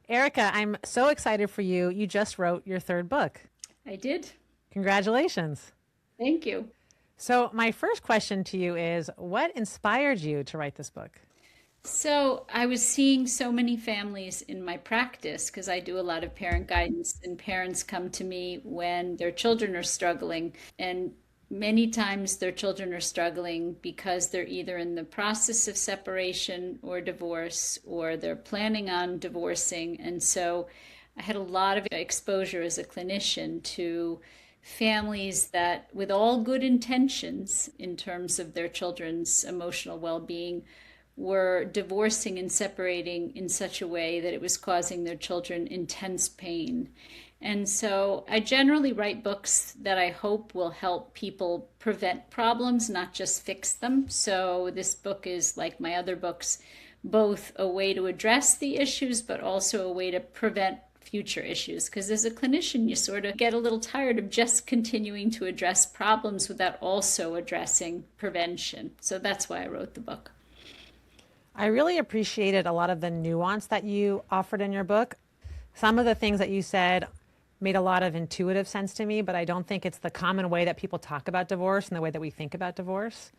Erica, I'm so excited for you. You just wrote your third book. I did. Congratulations. Thank you. So, my first question to you is what inspired you to write this book? So I was seeing so many families in my practice because I do a lot of parent guidance, and parents come to me when their children are struggling. And many times their children are struggling because they're either in the process of separation or divorce, or they're planning on divorcing. And so I had a lot of exposure as a clinician to families that, with all good intentions in terms of their children's emotional well-being, were divorcing and separating in such a way that it was causing their children intense pain. And so I generally write books that I hope will help people prevent problems, not just fix them. So this book is, like my other books, both a way to address the issues, but also a way to prevent future issues. Because as a clinician, you sort of get a little tired of just continuing to address problems without also addressing prevention. So that's why I wrote the book. I really appreciated a lot of the nuance that you offered in your book. Some of the things that you said made a lot of intuitive sense to me, but I don't think it's the common way that people talk about divorce and the way that we think about divorce.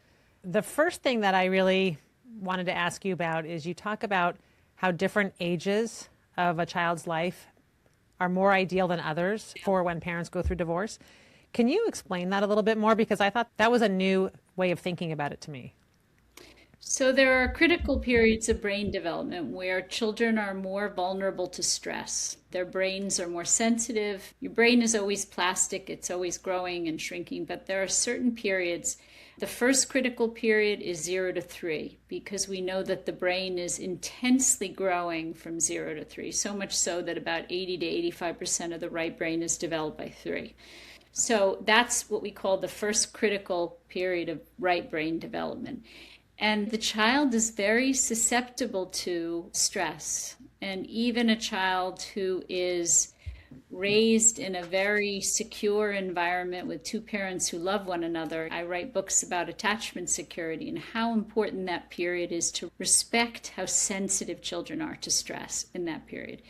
The first thing that I really wanted to ask you about is you talk about how different ages of a child's life are more ideal than others for when parents go through divorce. Can you explain that a little bit more? Because I thought that was a new way of thinking about it to me. So there are critical periods of brain development where children are more vulnerable to stress. Their brains are more sensitive. Your brain is always plastic, it's always growing and shrinking, but there are certain periods. The first critical period is 0 to 3, because we know that the brain is intensely growing from 0 to 3, so much so that about 80 to 85% of the right brain is developed by 3. So that's what we call the first critical period of right brain development. And the child is very susceptible to stress. And even a child who is raised in a very secure environment with two parents who love one another. I write books about attachment security and how important that period is to respect how sensitive children are to stress in that period.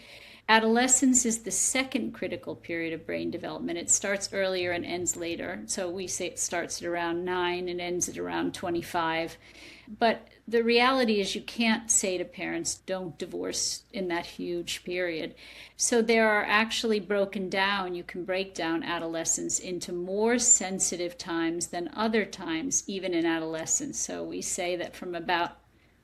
Adolescence is the second critical period of brain development. It starts earlier and ends later. So we say it starts at around 9 and ends at around 25. But the reality is you can't say to parents, don't divorce in that huge period. So there are actually you can break down adolescence into more sensitive times than other times, even in adolescence. So we say that from about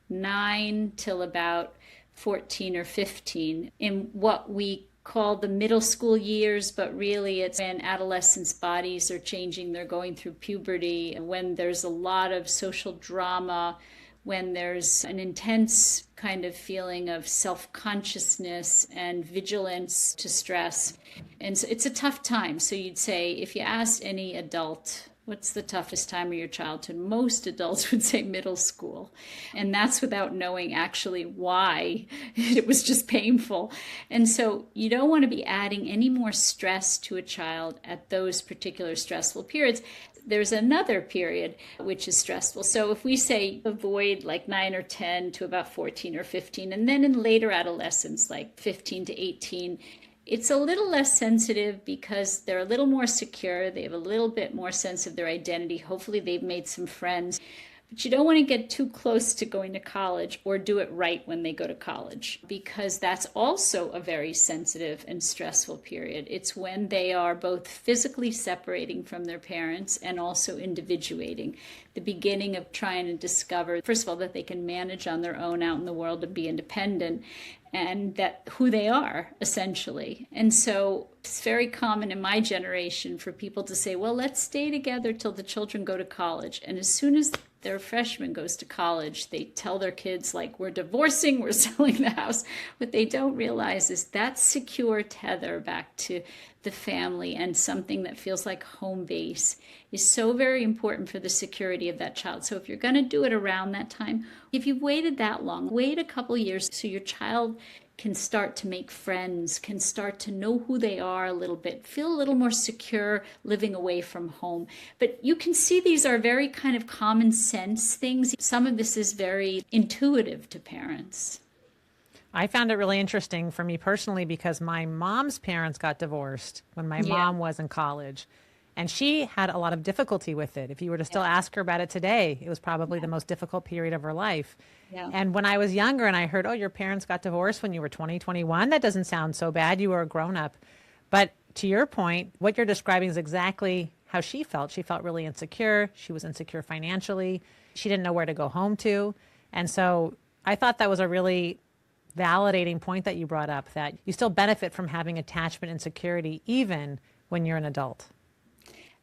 9 till about 14 or 15 in what we call the middle school years, but really it's when adolescents' bodies are changing, they're going through puberty, when there's a lot of social drama, when there's an intense kind of feeling of self-consciousness and vigilance to stress. And so it's a tough time. So you'd say, if you asked any adult, what's the toughest time of your childhood? Most adults would say middle school. And that's without knowing actually why. It was just painful. And so you don't want to be adding any more stress to a child at those particular stressful periods. There's another period which is stressful. So if we say avoid like 9 or 10 to about 14 or 15, and then in later adolescence, like 15 to 18, it's a little less sensitive because they're a little more secure. They have a little bit more sense of their identity. Hopefully they've made some friends. But you don't want to get too close to going to college or do it right when they go to college, because that's also a very sensitive and stressful period. It's when they are both physically separating from their parents and also individuating. The beginning of trying to discover, first of all, that they can manage on their own out in the world and be independent, and that who they are, essentially. And so it's very common in my generation for people to say, well, let's stay together till the children go to college. And as soon as their freshman goes to college, they tell their kids, like, we're divorcing, we're selling the house. What they don't realize is that secure tether back to the family and something that feels like home base is so very important for the security of that child. So if you're going to do it around that time, if you've waited that long, wait a couple years so your child can start to make friends, can start to know who they are a little bit, feel a little more secure living away from home. But you can see these are very kind of common sense things. Some of this is very intuitive to parents. I found it really interesting for me personally because my mom's parents got divorced when my Yeah. mom was in college. And she had a lot of difficulty with it. If you were to still ask her about it today, it was probably the most difficult period of her life. Yeah. And when I was younger and I heard, oh, your parents got divorced when you were 20, 21, that doesn't sound so bad. You were a grown up. But to your point, what you're describing is exactly how she felt. She felt really insecure. She was insecure financially. She didn't know where to go home to. And so I thought that was a really validating point that you brought up, that you still benefit from having attachment and security even when you're an adult.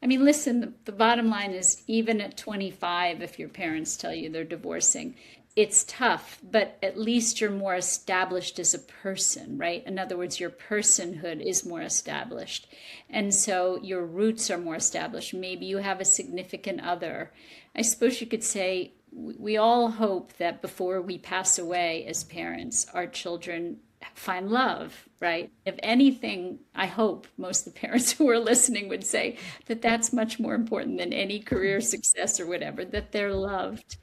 I mean, listen, the bottom line is even at 25, if your parents tell you they're divorcing, it's tough, but at least you're more established as a person, right? In other words, your personhood is more established. And so your roots are more established. Maybe you have a significant other. I suppose you could say we all hope that before we pass away as parents, our children find love, right? If anything, I hope most of the parents who are listening would say that that's much more important than any career success or whatever, that they're loved.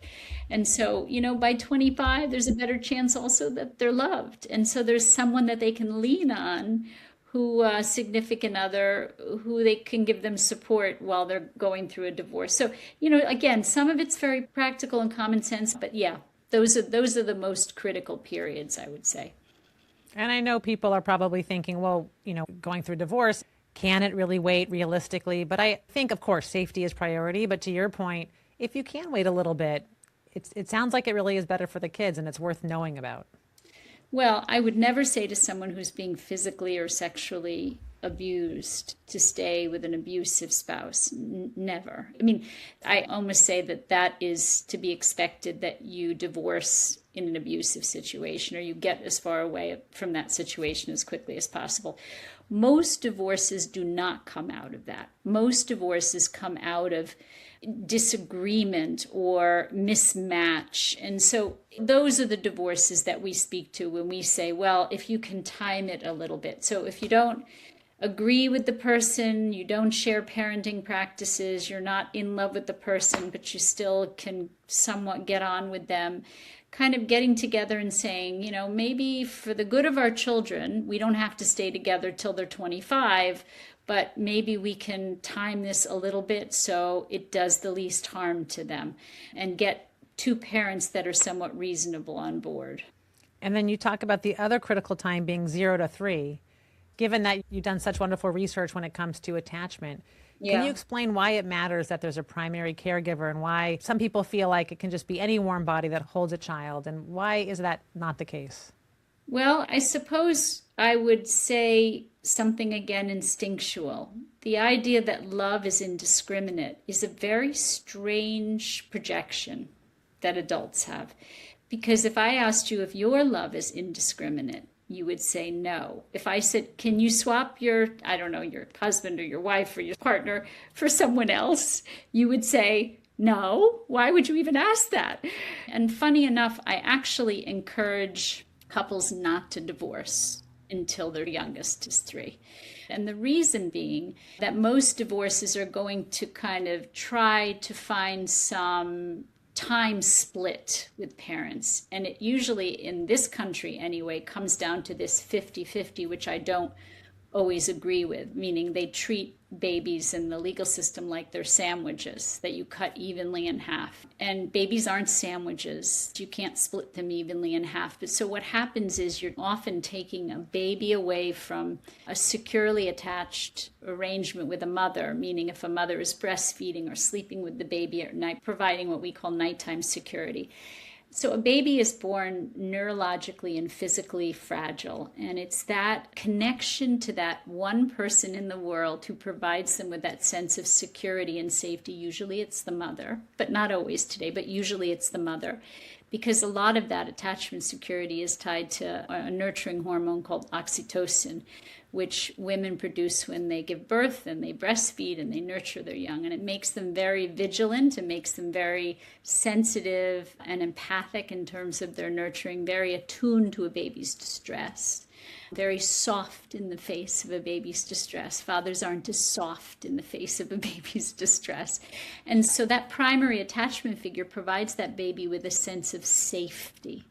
And so, by 25, there's a better chance also that they're loved. And so there's someone that they can lean on, who a significant other, who they can give them support while they're going through a divorce. So, again, some of it's very practical and common sense, but yeah, those are the most critical periods, I would say. And I know people are probably thinking, well, going through divorce, can it really wait realistically? But I think, of course, safety is priority. But to your point, if you can wait a little bit, it sounds like it really is better for the kids and it's worth knowing about. Well, I would never say to someone who's being physically or sexually abused to stay with an abusive spouse. Never. I mean, I almost say that is to be expected, that you divorce in an abusive situation or you get as far away from that situation as quickly as possible. Most divorces do not come out of that. Most divorces come out of disagreement or mismatch. And so those are the divorces that we speak to when we say, well, if you can time it a little bit. So if you don't agree with the person, you don't share parenting practices, you're not in love with the person, but you still can somewhat get on with them, kind of getting together and saying, maybe for the good of our children, we don't have to stay together till they're 25, but maybe we can time this a little bit so it does the least harm to them, and get two parents that are somewhat reasonable on board. And then you talk about the other critical time being 0 to 3. Given that you've done such wonderful research when it comes to attachment, can you explain why it matters that there's a primary caregiver and why some people feel like it can just be any warm body that holds a child, and why is that not the case? Well, I suppose I would say something again instinctual. The idea that love is indiscriminate is a very strange projection that adults have. Because if I asked you if your love is indiscriminate, you would say no. If I said, can you swap your husband or your wife or your partner for someone else? You would say, no. Why would you even ask that? And funny enough, I actually encourage couples not to divorce until their youngest is 3. And the reason being that most divorces are going to kind of try to find some time split with parents. And it usually, in this country anyway, comes down to this 50-50, which I don't always agree with, meaning they treat babies in the legal system like they're sandwiches that you cut evenly in half. And babies aren't sandwiches. You can't split them evenly in half. But so what happens is you're often taking a baby away from a securely attached arrangement with a mother, meaning if a mother is breastfeeding or sleeping with the baby at night, providing what we call nighttime security. So a baby is born neurologically and physically fragile, and it's that connection to that one person in the world who provides them with that sense of security and safety. Usually it's the mother, but not always today, but usually it's the mother, because a lot of that attachment security is tied to a nurturing hormone called oxytocin, which women produce when they give birth and they breastfeed and they nurture their young. And it makes them very vigilant. It makes them very sensitive and empathic in terms of their nurturing, very attuned to a baby's distress, very soft in the face of a baby's distress. Fathers aren't as soft in the face of a baby's distress. And so that primary attachment figure provides that baby with a sense of safety.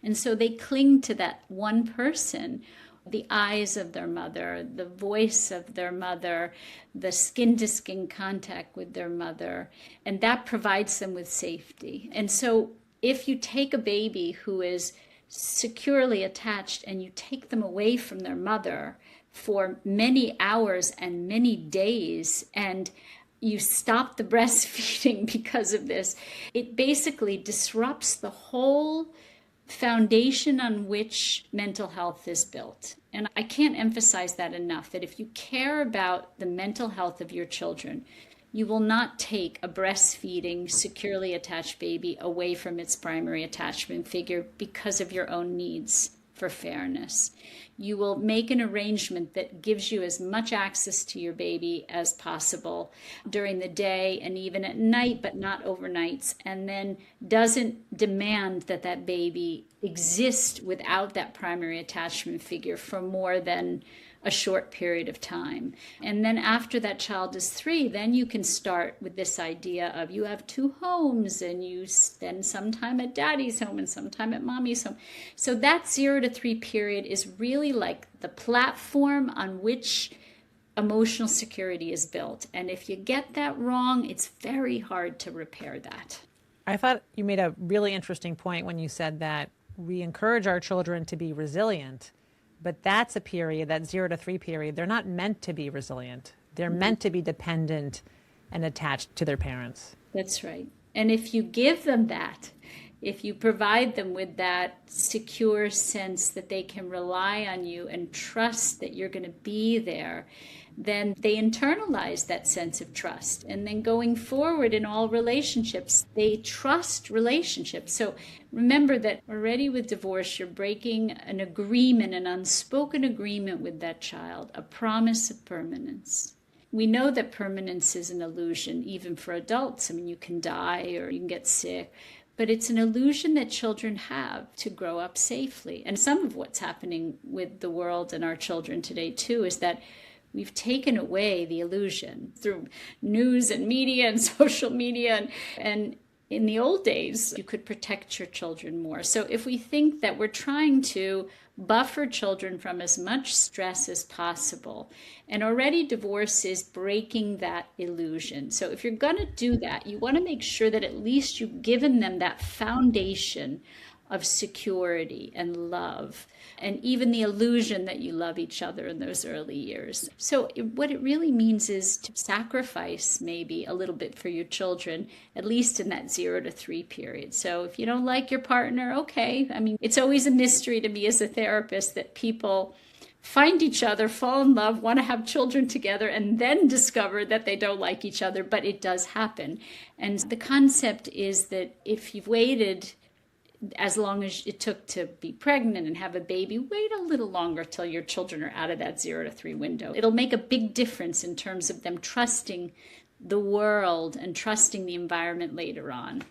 And so they cling to that one person, the eyes of their mother, the voice of their mother, the skin to skin contact with their mother, and that provides them with safety. And so if you take a baby who is securely attached and you take them away from their mother for many hours and many days, and you stop the breastfeeding because of this, it basically disrupts the whole foundation on which mental health is built. And I can't emphasize that enough, that if you care about the mental health of your children, you will not take a breastfeeding, securely attached baby away from its primary attachment figure because of your own needs for fairness. You will make an arrangement that gives you as much access to your baby as possible during the day and even at night, but not overnights, and then doesn't demand that that baby exist without that primary attachment figure for more than a short period of time. And then after that child is 3, then you can start with this idea of you have 2 homes and you spend some time at daddy's home and some time at mommy's home. So that 0 to 3 period is really like the platform on which emotional security is built. And if you get that wrong, it's very hard to repair that. I thought you made a really interesting point when you said that we encourage our children to be resilient. But that's a period, that 0 to 3 period, they're not meant to be resilient. They're meant to be dependent and attached to their parents. That's right. And if you give them that, if you provide them with that secure sense that they can rely on you and trust that you're going to be there, then they internalize that sense of trust. And then going forward in all relationships, they trust relationships. So remember that already with divorce, you're breaking an agreement, an unspoken agreement with that child, a promise of permanence. We know that permanence is an illusion, even for adults. I mean, you can die or you can get sick, but it's an illusion that children have to grow up safely. And some of what's happening with the world and our children today, too, is that we've taken away the illusion through news and media and social media. And in the old days, you could protect your children more. So if we think that we're trying to buffer children from as much stress as possible, and already divorce is breaking that illusion. So if you're going to do that, you want to make sure that at least you've given them that foundation of security and love, and even the illusion that you love each other in those early years. So what it really means is to sacrifice maybe a little bit for your children, at least in that 0 to 3 period. So if you don't like your partner, okay. I mean, it's always a mystery to me as a therapist that people find each other, fall in love, want to have children together, and then discover that they don't like each other, but it does happen. And the concept is that if you've waited as long as it took to be pregnant and have a baby, wait a little longer till your children are out of that 0 to 3 window. It'll make a big difference in terms of them trusting the world and trusting the environment later on.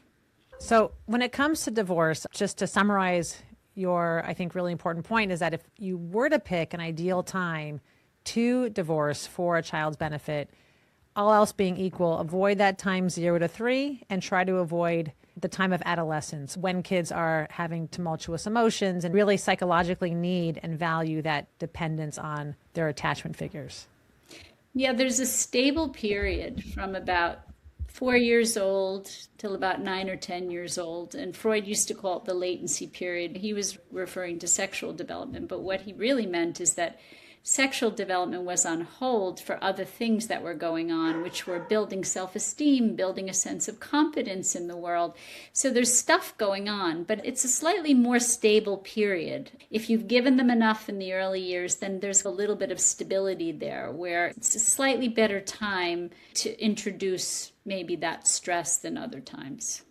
So when it comes to divorce, just to summarize your, I think, really important point is that if you were to pick an ideal time to divorce for a child's benefit, all else being equal, avoid that time 0 to 3 and try to avoid the time of adolescence when kids are having tumultuous emotions and really psychologically need and value that dependence on their attachment figures. Yeah, there's a stable period from about 4 years old till about 9 or 10 years old. And Freud used to call it the latency period. He was referring to sexual development, but what he really meant is that sexual development was on hold for other things that were going on, which were building self-esteem, building a sense of competence in the world. So there's stuff going on, but it's a slightly more stable period. If you've given them enough in the early years, then there's a little bit of stability there, where it's a slightly better time to introduce maybe that stress than other times.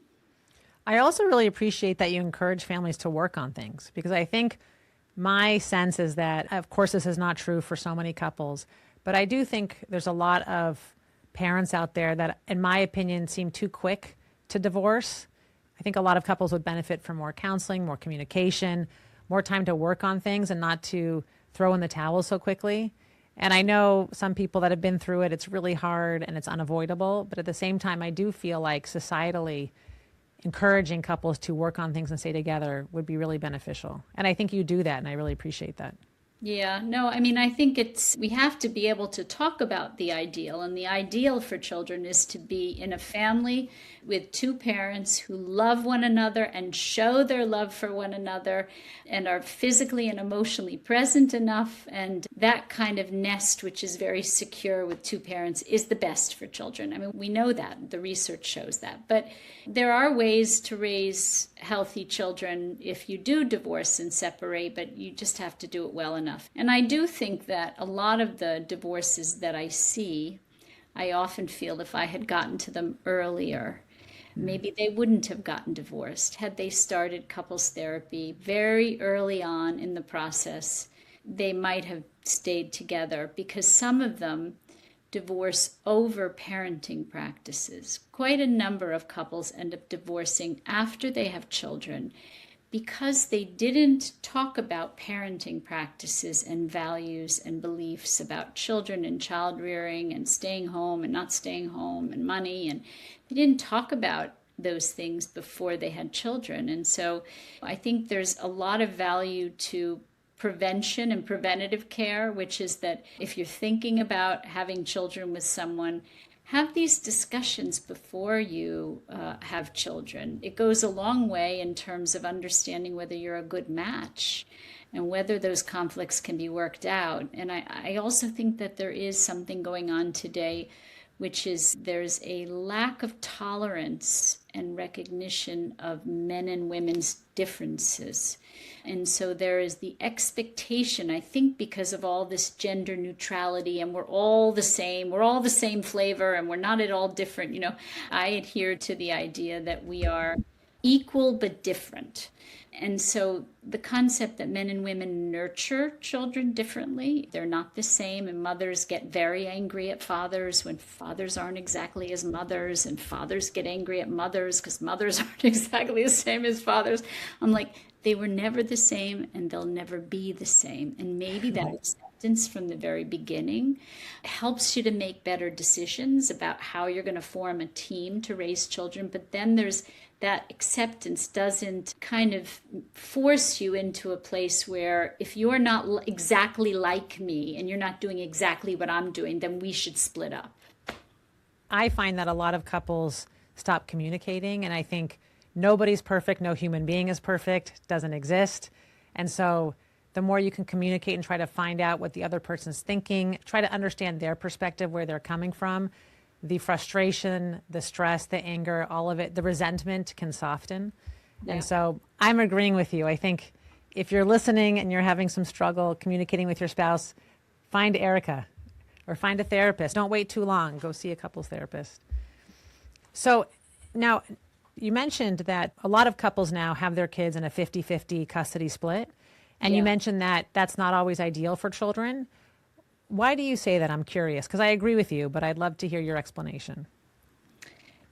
I also really appreciate that you encourage families to work on things, because I think my sense is that, of course, this is not true for so many couples, but I do think there's a lot of parents out there that, in my opinion, seem too quick to divorce. I think a lot of couples would benefit from more counseling, more communication, more time to work on things and not to throw in the towel so quickly. And I know some people that have been through it, it's really hard and it's unavoidable. But at the same time, I do feel like societally, encouraging couples to work on things and stay together would be really beneficial. And I think you do that, and I really appreciate that. Yeah, no, I mean, I think we have to be able to talk about the ideal. And the ideal for children is to be in a family with two parents who love one another and show their love for one another and are physically and emotionally present enough. And that kind of nest, which is very secure with two parents, is the best for children. I mean, we know that. The research shows that. But there are ways to raise healthy children if you do divorce and separate, but you just have to do it well enough. And I do think that a lot of the divorces that I see, I often feel if I had gotten to them earlier, maybe they wouldn't have gotten divorced. Had they started couples therapy very early on in the process, they might have stayed together, because some of them divorce over parenting practices. Quite a number of couples end up divorcing after they have children because they didn't talk about parenting practices and values and beliefs about children and child rearing and staying home and not staying home and money. And they didn't talk about those things before they had children. And so I think there's a lot of value to prevention and preventative care, which is that if you're thinking about having children with someone, have these discussions before you have children. It goes a long way in terms of understanding whether you're a good match and whether those conflicts can be worked out. And I also think that there is something going on today, which is there's a lack of tolerance and recognition of men and women's differences. And so there is the expectation, I think because of all this gender neutrality and we're all the same flavor and we're not at all different. I adhere to the idea that we are equal but different. And so the concept that men and women nurture children differently, they're not the same, and mothers get very angry at fathers when fathers aren't exactly as mothers, and fathers get angry at mothers because mothers aren't exactly the same as fathers. I'm like, they were never the same and they'll never be the same. And maybe that acceptance from the very beginning helps you to make better decisions about how you're going to form a team to raise children. But then there's that acceptance doesn't kind of force you into a place where if you're not exactly like me and you're not doing exactly what I'm doing, then we should split up. I find that a lot of couples stop communicating, and I think nobody's perfect. No human being is perfect, doesn't exist. And so the more you can communicate and try to find out what the other person's thinking, try to understand their perspective, where they're coming from, the frustration, the stress, the anger, all of it, the resentment can soften. Yeah. And so I'm agreeing with you. I think if you're listening and you're having some struggle communicating with your spouse, find Erica or find a therapist. Don't wait too long. Go see a couples therapist. So now, you mentioned that a lot of couples now have their kids in a 50-50 custody split. And you mentioned that that's not always ideal for children. Why do you say that? I'm curious, because I agree with you, but I'd love to hear your explanation.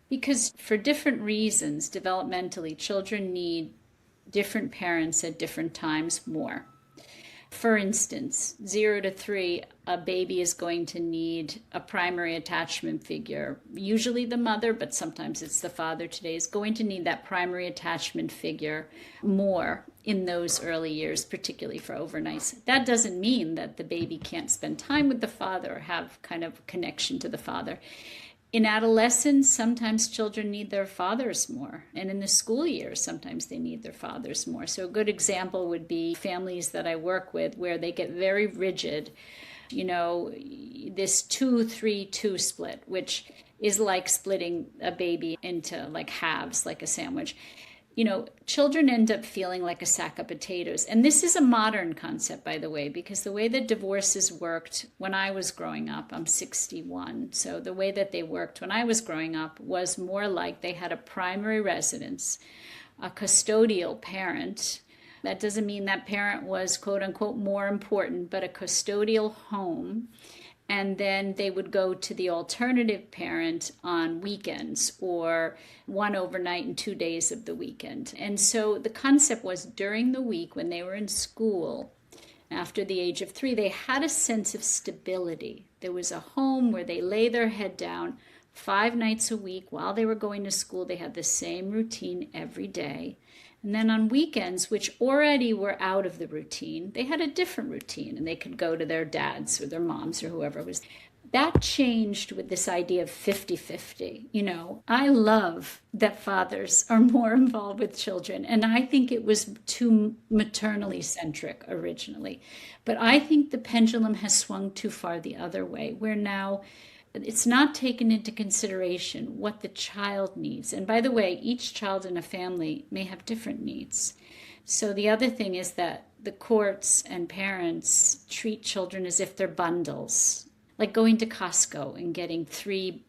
Because for different reasons, developmentally, children need different parents at different times more. For instance, 0 to 3, a baby is going to need a primary attachment figure. Usually the mother, but sometimes it's the father today, is going to need that primary attachment figure more in those early years, particularly for overnights. That doesn't mean that the baby can't spend time with the father or have kind of a connection to the father. In adolescence, sometimes children need their fathers more. And in the school years, sometimes they need their fathers more. So a good example would be families that I work with where they get very rigid. This 2-3-2 split, which is like splitting a baby into like halves, like a sandwich. Children end up feeling like a sack of potatoes. And this is a modern concept, by the way, because the way that divorces worked when I was growing up, I'm 61. So the way that they worked when I was growing up was more like they had a primary residence, a custodial parent. That doesn't mean that parent was, quote unquote, more important, but a custodial home. And then they would go to the alternative parent on weekends or one overnight and 2 days of the weekend. And so the concept was during the week when they were in school, after the age of 3, they had a sense of stability. There was a home where they lay their head down 5 nights a week while they were going to school. They had the same routine every day. And then on weekends, which already were out of the routine, they had a different routine, and they could go to their dads or their moms or whoever it was. That changed with this idea of 50-50. I love that fathers are more involved with children, and I think it was too maternally centric originally. But I think the pendulum has swung too far the other way, where now it's not taken into consideration what the child needs. And by the way, each child in a family may have different needs. So the other thing is that the courts and parents treat children as if they're bundles, like going to Costco and getting 3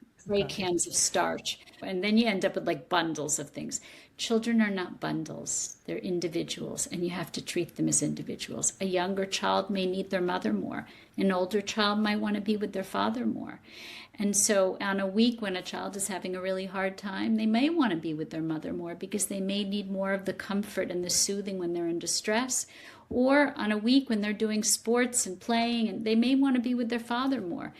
cans of starch. And then you end up with like bundles of things. Children are not bundles. They're individuals, and you have to treat them as individuals. A younger child may need their mother more. An older child might want to be with their father more. And so on a week when a child is having a really hard time, they may want to be with their mother more because they may need more of the comfort and the soothing when they're in distress. Or on a week when they're doing sports and playing, and they may want to be with their father more.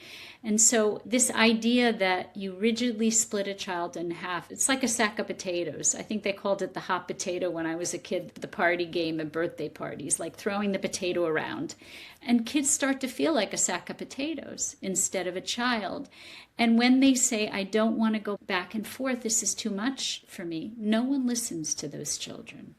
And so this idea that you rigidly split a child in half, it's like a sack of potatoes. I think they called it the hot potato when I was a kid, the party game at birthday parties, like throwing the potato around. And kids start to feel like a sack of potatoes instead of a child. And when they say, I don't want to go back and forth, this is too much for me, no one listens to those children.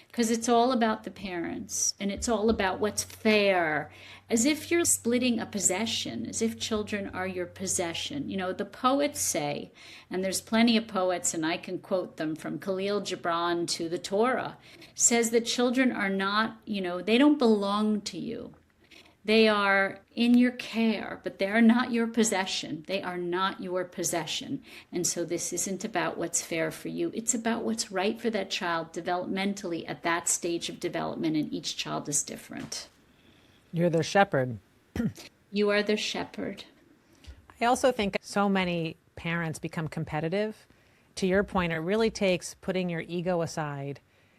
Because it's all about the parents, and it's all about what's fair, as if you're splitting a possession, as if children are your possession. The poets say, and there's plenty of poets, and I can quote them from Khalil Gibran to the Torah, says that children are not, they don't belong to you. They are in your care, but they are not your possession. They are not your possession. And so this isn't about what's fair for you. It's about what's right for that child developmentally at that stage of development, and each child is different. You're their shepherd. You are their shepherd. I also think so many parents become competitive. To your point, it really takes putting your ego aside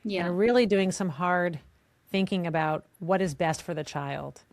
and really doing some hard thinking about what is best for the child.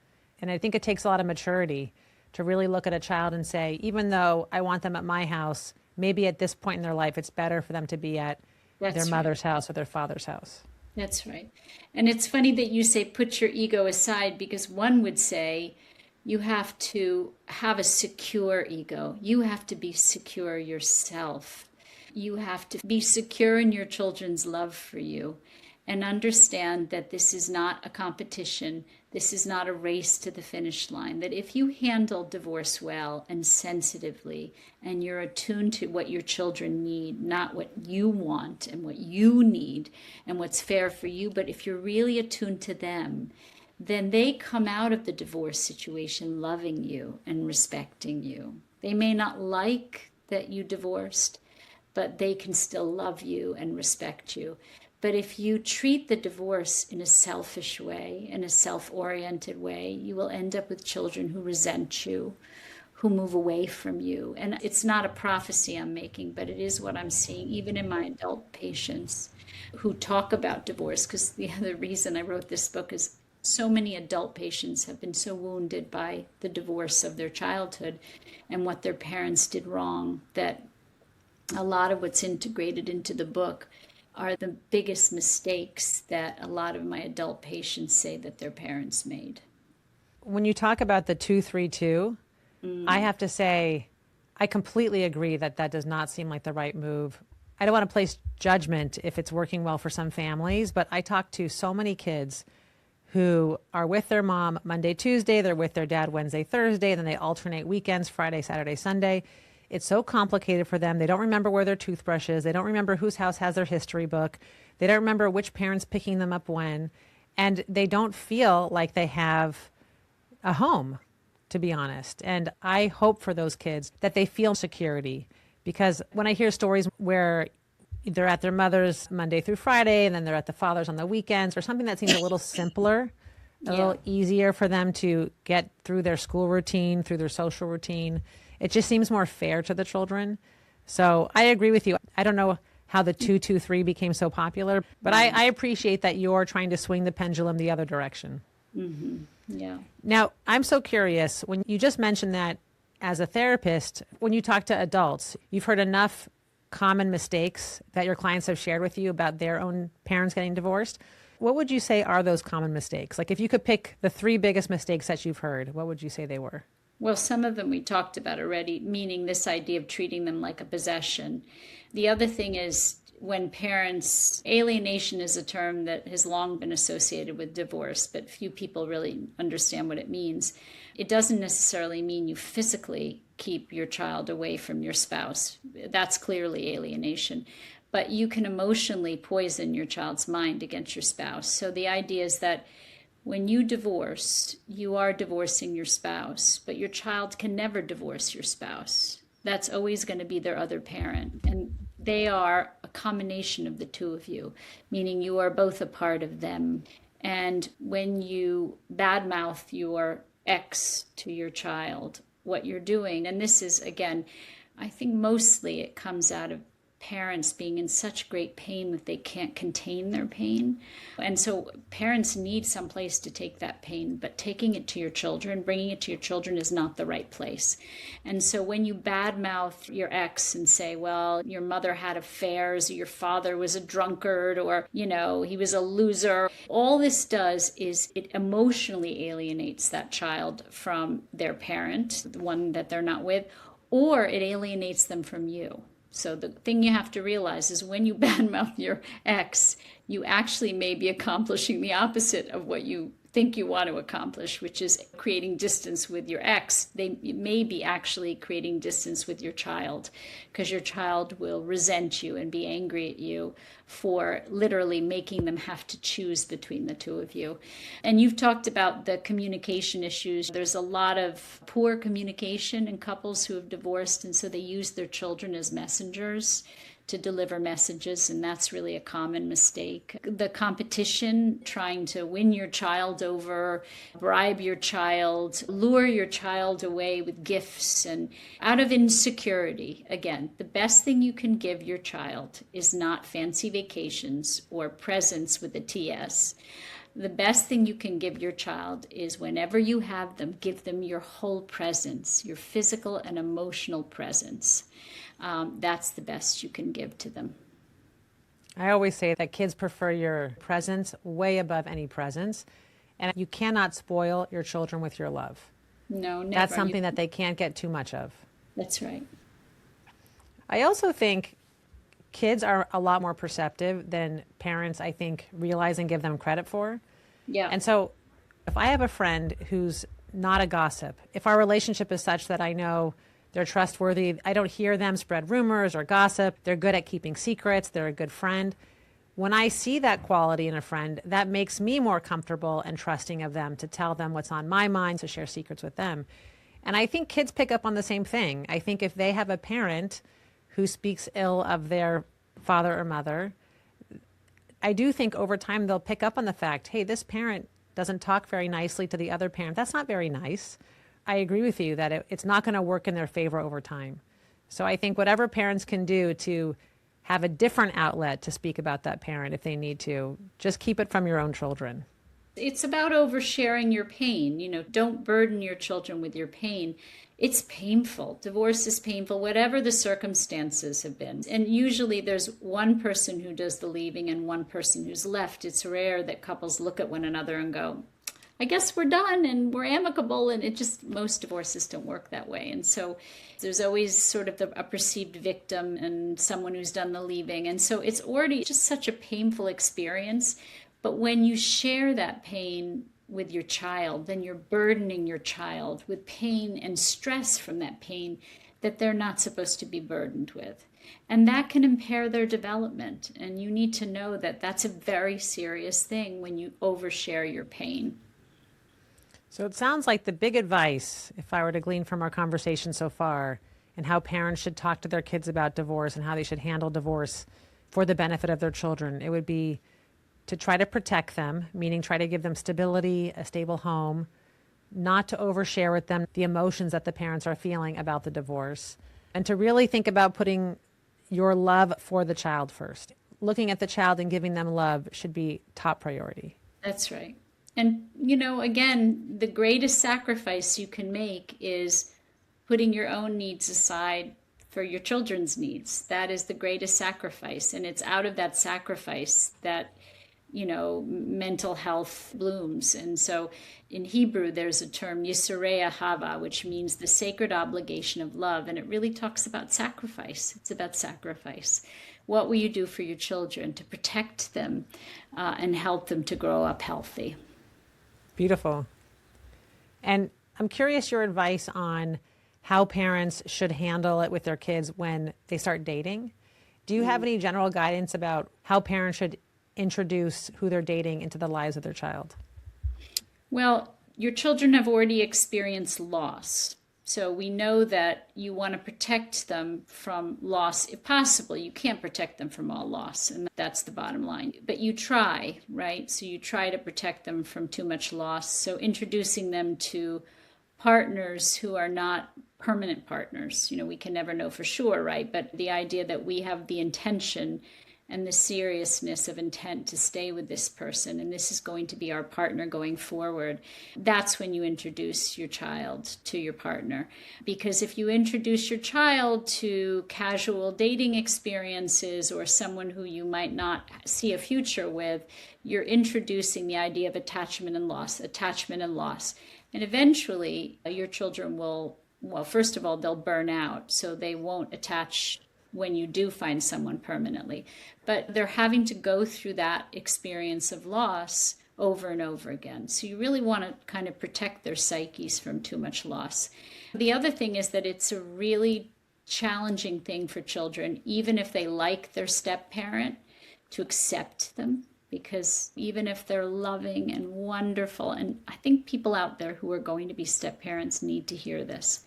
And I think it takes a lot of maturity to really look at a child and say, even though I want them at my house, maybe at this point in their life, it's better for them to be at their mother's house or their father's house. That's right. And it's funny that you say put your ego aside, because one would say you have to have a secure ego. You have to be secure yourself. You have to be secure in your children's love for you, and understand that this is not a competition. This is not a race to the finish line. That if you handle divorce well and sensitively, and you're attuned to what your children need, not what you want and what you need and what's fair for you, but if you're really attuned to them, then they come out of the divorce situation loving you and respecting you. They may not like that you divorced, but they can still love you and respect you. But if you treat the divorce in a selfish way, in a self-oriented way, you will end up with children who resent you, who move away from you. And it's not a prophecy I'm making, but it is what I'm seeing, even in my adult patients who talk about divorce. Because the other reason I wrote this book is so many adult patients have been so wounded by the divorce of their childhood and what their parents did wrong, that a lot of what's integrated into the book are the biggest mistakes that a lot of my adult patients say that their parents made. When you talk about the 2-3-2, I have to say, I completely agree that that does not seem like the right move. I don't want to place judgment if it's working well for some families, but I talk to so many kids who are with their mom Monday, Tuesday, they're with their dad Wednesday, Thursday, then they alternate weekends, Friday, Saturday, Sunday. It's so complicated for them. They don't remember where their toothbrush is. They don't remember whose house has their history book. They don't remember which parent's picking them up when. And they don't feel like they have a home, to be honest. And I hope for those kids that they feel security. Because when I hear stories where they're at their mother's Monday through Friday, and then they're at the father's on the weekends, or something that seems a little simpler, a little easier for them to get through their school routine, through their social routine, it just seems more fair to the children. So I agree with you. I don't know how the 2-2-3 became so popular, but I appreciate that you're trying to swing the pendulum the other direction. Mm-hmm. Yeah. Now, I'm so curious, when you just mentioned that as a therapist, when you talk to adults, you've heard enough common mistakes that your clients have shared with you about their own parents getting divorced. What would you say are those common mistakes? Like if you could pick the 3 biggest mistakes that you've heard, what would you say they were? Well, some of them we talked about already, meaning this idea of treating them like a possession. The other thing is when parents, alienation is a term that has long been associated with divorce, but few people really understand what it means. It doesn't necessarily mean you physically keep your child away from your spouse. That's clearly alienation. But you can emotionally poison your child's mind against your spouse. So the idea is that when you divorce, you are divorcing your spouse, but your child can never divorce your spouse. That's always going to be their other parent. And they are a combination of the two of you, meaning you are both a part of them. And when you badmouth your ex to your child, what you're doing, and this is, again, I think mostly it comes out of parents being in such great pain that they can't contain their pain. And so parents need some place to take that pain, but taking it to your children, bringing it to your children is not the right place. And so when you badmouth your ex and say, well, your mother had affairs, or your father was a drunkard, or, he was a loser, all this does is it emotionally alienates that child from their parent, the one that they're not with, or it alienates them from you. So the thing you have to realize is when you badmouth your ex, you actually may be accomplishing the opposite of what you think you want to accomplish, which is creating distance with your ex. They may be actually creating distance with your child because your child will resent you and be angry at you for literally making them have to choose between the two of you. And you've talked about the communication issues. There's a lot of poor communication in couples who have divorced, and so they use their children as messengers to deliver messages, and that's really a common mistake. The competition, trying to win your child over, bribe your child, lure your child away with gifts, and out of insecurity. Again, the best thing you can give your child is not fancy vacations or presents with a TS. The best thing you can give your child is whenever you have them, give them your whole presence, your physical and emotional presence. That's the best you can give to them. I always say that kids prefer your presence way above any presence, and you cannot spoil your children with your love. No, never. That's something that they can't get too much of. That's right. I also think kids are a lot more perceptive than parents, I think, realize and give them credit for. Yeah. And so if I have a friend who's not a gossip, if our relationship is such that I know they're trustworthy, I don't hear them spread rumors or gossip, they're good at keeping secrets, they're a good friend. When I see that quality in a friend, that makes me more comfortable and trusting of them to tell them what's on my mind, to share secrets with them. And I think kids pick up on the same thing. I think if they have a parent who speaks ill of their father or mother, I do think over time they'll pick up on the fact, hey, this parent doesn't talk very nicely to the other parent. That's not very nice. I agree with you that it's not going to work in their favor over time. So I think whatever parents can do to have a different outlet to speak about that parent if they need to, just keep it from your own children. It's about oversharing your pain. Don't burden your children with your pain. It's painful. Divorce is painful, whatever the circumstances have been. And usually there's one person who does the leaving and one person who's left. It's rare that couples look at one another and go, I guess we're done and we're amicable, and most divorces don't work that way. And so there's always sort of a perceived victim and someone who's done the leaving. And so it's already just such a painful experience. But when you share that pain with your child, then you're burdening your child with pain and stress from that pain that they're not supposed to be burdened with. And that can impair their development. And you need to know that that's a very serious thing when you overshare your pain. So it sounds like the big advice, if I were to glean from our conversation so far, and how parents should talk to their kids about divorce and how they should handle divorce for the benefit of their children, it would be to try to protect them, meaning try to give them stability, a stable home, not to overshare with them the emotions that the parents are feeling about the divorce, and to really think about putting your love for the child first. Looking at the child and giving them love should be top priority. That's right. And, again, the greatest sacrifice you can make is putting your own needs aside for your children's needs. That is the greatest sacrifice. And it's out of that sacrifice that, mental health blooms. And so in Hebrew, there's a term, Yisurei Ahava, which means the sacred obligation of love. And it really talks about sacrifice. It's about sacrifice. What will you do for your children to protect them and help them to grow up healthy? Beautiful. And I'm curious your advice on how parents should handle it with their kids when they start dating. Do you have any general guidance about how parents should introduce who they're dating into the lives of their child? Well, your children have already experienced loss. So we know that you want to protect them from loss if possible. You can't protect them from all loss, and that's the bottom line. But you try, right? So you try to protect them from too much loss. So introducing them to partners who are not permanent partners. We can never know for sure, right? But the idea that we have the intention and the seriousness of intent to stay with this person, and this is going to be our partner going forward, that's when you introduce your child to your partner. Because if you introduce your child to casual dating experiences or someone who you might not see a future with, you're introducing the idea of attachment and loss. And eventually, your children will, first of all, they'll burn out, so they won't attach when you do find someone permanently. But they're having to go through that experience of loss over and over again. So you really want to kind of protect their psyches from too much loss. The other thing is that it's a really challenging thing for children, even if they like their step-parent, to accept them. Because even if they're loving and wonderful, and I think people out there who are going to be step-parents need to hear this,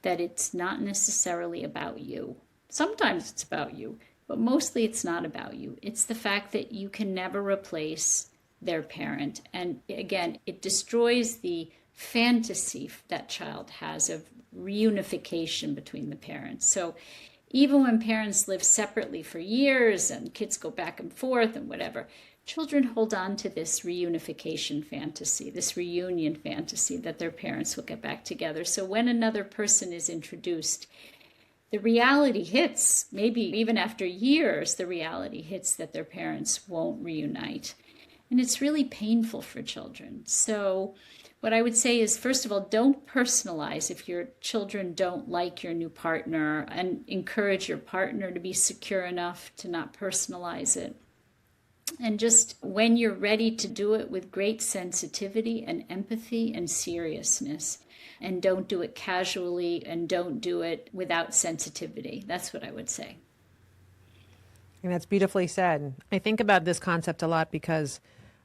that it's not necessarily about you. Sometimes it's about you, but mostly it's not about you. It's the fact that you can never replace their parent. And again, it destroys the fantasy that child has of reunification between the parents. So even when parents live separately for years and kids go back and forth and whatever, children hold on to this reunification fantasy, this reunion fantasy that their parents will get back together. So when another person is introduced, the reality hits, maybe even after years, the reality hits that their parents won't reunite. And it's really painful for children. So what I would say is, first of all, don't personalize if your children don't like your new partner, and encourage your partner to be secure enough to not personalize it. And just when you're ready to do it with great sensitivity and empathy and seriousness. And don't do it casually, and don't do it without sensitivity. That's what I would say. And that's beautifully said. I think about this concept a lot because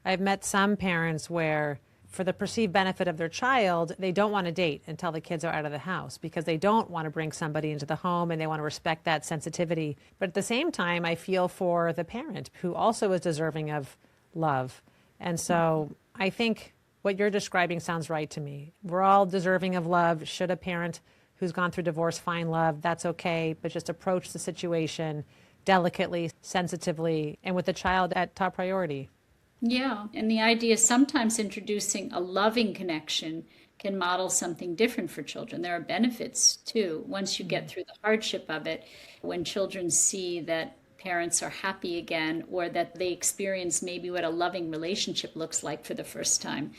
I've met some parents where, for the perceived benefit of their child, they don't want to date until the kids are out of the house because they don't want to bring somebody into the home and they want to respect that sensitivity. But at the same time, I feel for the parent who also is deserving of love. And so I think what you're describing sounds right to me. We're all deserving of love. Should a parent who's gone through divorce find love, that's okay, but just approach the situation delicately, sensitively, and with the child at top priority. Yeah, and the idea is sometimes introducing a loving connection can model something different for children. There are benefits too. Once you get through the hardship of it, when children see that parents are happy again, or that they experience maybe what a loving relationship looks like for the first time.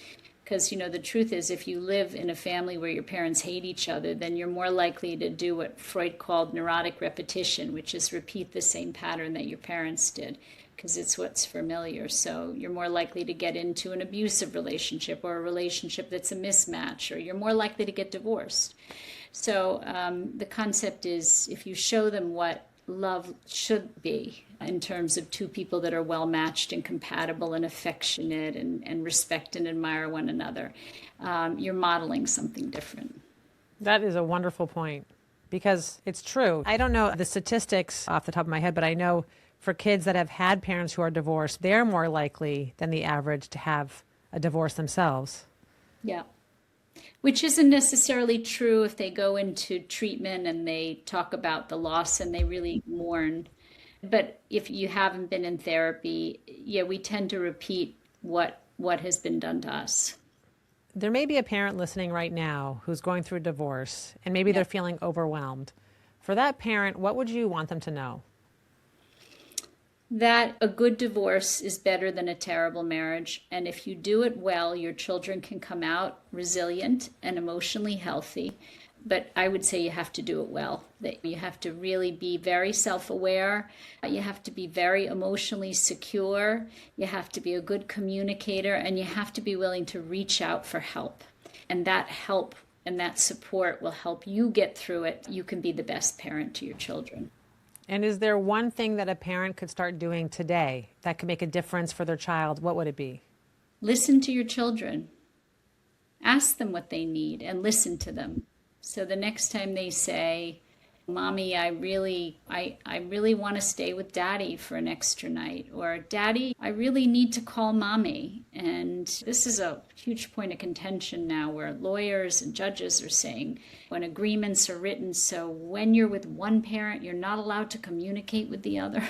Because, the truth is, if you live in a family where your parents hate each other, then you're more likely to do what Freud called neurotic repetition, which is repeat the same pattern that your parents did, because it's what's familiar. So you're more likely to get into an abusive relationship, or a relationship that's a mismatch, or you're more likely to get divorced. So the concept is, if you show them what love should be in terms of two people that are well matched and compatible and affectionate and respect and admire one another, you're modeling something different. That is a wonderful point, because it's true. I don't know the statistics off the top of my head, but I know for kids that have had parents who are divorced, they're more likely than the average to have a divorce themselves. Yeah. Which isn't necessarily true if they go into treatment and they talk about the loss and they really mourn. But if you haven't been in therapy, yeah, we tend to repeat what has been done to us. There may be a parent listening right now who's going through a divorce and maybe they're feeling overwhelmed. For that parent, what would you want them to know? That a good divorce is better than a terrible marriage. And if you do it well, your children can come out resilient and emotionally healthy. But I would say you have to do it well. That you have to really be very self-aware. You have to be very emotionally secure. You have to be a good communicator, and you have to be willing to reach out for help. And that help and that support will help you get through it. You can be the best parent to your children. And is there one thing that a parent could start doing today that could make a difference for their child? What would it be? Listen to your children. Ask them what they need and listen to them. So the next time they say, Mommy, I really want to stay with Daddy for an extra night, or Daddy, I really need to call Mommy. And this is a huge point of contention now where lawyers and judges are saying when agreements are written, so when you're with one parent, you're not allowed to communicate with the other.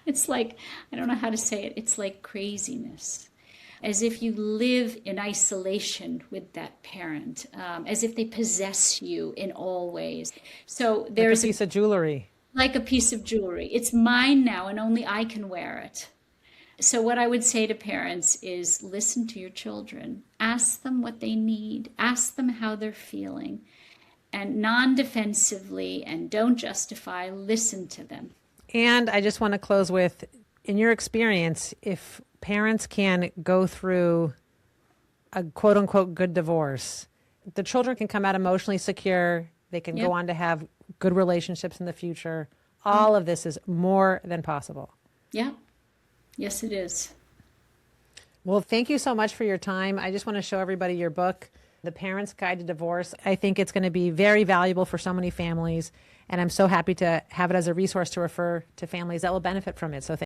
It's like, I don't know how to say it. It's like craziness. As if you live in isolation with that parent, as if they possess you in all ways. So there's like a piece of jewelry. Like a piece of jewelry. It's mine now and only I can wear it. So what I would say to parents is listen to your children. Ask them what they need. Ask them how they're feeling. And non-defensively, and don't justify, listen to them. And I just want to close with, in your experience, if parents can go through a quote unquote good divorce, the children can come out emotionally secure. They can go on to have good relationships in the future. All of this is more than possible. Yeah. Yes, it is. Well, thank you so much for your time. I just want to show everybody your book, The Parent's Guide to Divorce. I think it's going to be very valuable for so many families. And I'm so happy to have it as a resource to refer to families that will benefit from it. So